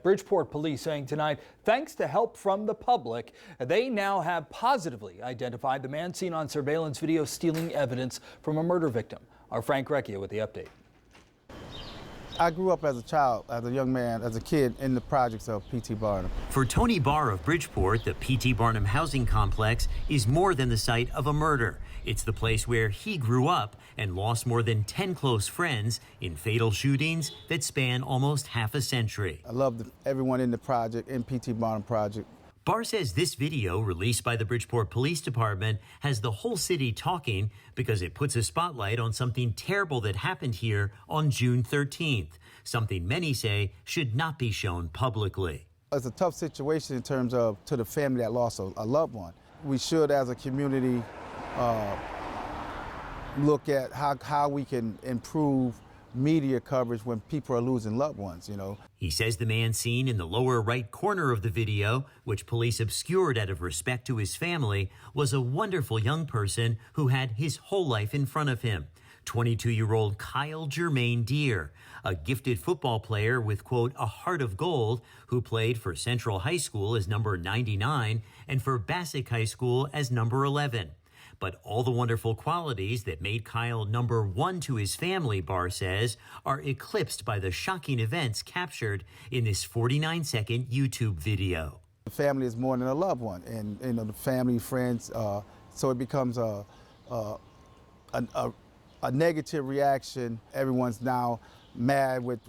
Bridgeport police saying tonight, thanks to help from the public, they now have positively identified the man seen on surveillance video stealing evidence from a murder victim. Our Frank Recchia with the update. I grew up as a child, as a young man, as a kid in the projects of P.T. Barnum. For Tony Barr of Bridgeport, the P.T. Barnum housing complex is more than the site of a murder. It's the place where he grew up and lost more than 10 close friends in fatal shootings that span almost half a century. I loved everyone in the project, in P.T. Barnum project. Barr says this video, released by the Bridgeport Police Department, has the whole city talking because it puts a spotlight on something terrible that happened here on June 13th, something many say should not be shown publicly. It's a tough situation in terms of to the family that lost a loved one. We should, as a community, look at how we can improve media coverage when people are losing loved ones, He says the man seen in the lower right corner of the video, which police obscured out of respect to his family, was a wonderful young person who had his whole life in front of him. 22-year-old Kyle Jermaine Deere, a gifted football player with, quote, a heart of gold, who played for Central High School as number 99 and for Bassick High School as number 11. But all the wonderful qualities that made Kyle number one to his family, Barr says, are eclipsed by the shocking events captured in this 49-second YouTube video. The family is more than a loved one, and the family, friends, so it becomes a negative reaction. Everyone's now mad with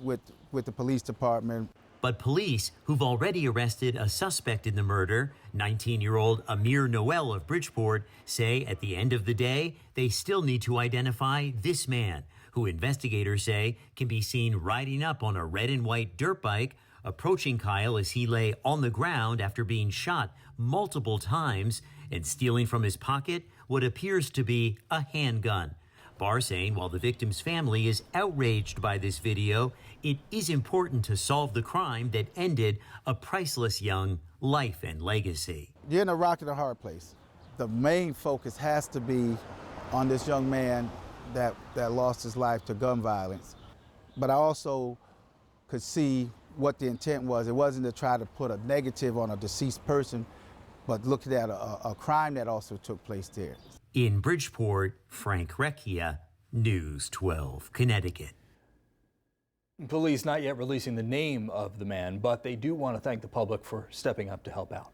the police department. But police, who've already arrested a suspect in the murder, 19-year-old Amir Noel of Bridgeport, say at the end of the day, they still need to identify this man, who investigators say can be seen riding up on a red and white dirt bike, approaching Kyle as he lay on the ground after being shot multiple times, and stealing from his pocket what appears to be a handgun. Barr saying while the victim's family is outraged by this video, it is important to solve the crime that ended a priceless young life and legacy. You're in a rock and a hard place. The main focus has to be on this young man that lost his life to gun violence. But I also could see what the intent was. It wasn't to try to put a negative on a deceased person, but looking at a crime that also took place there. In Bridgeport, Frank Recchia, News 12, Connecticut. Police not yet releasing the name of the man, but they do want to thank the public for stepping up to help out.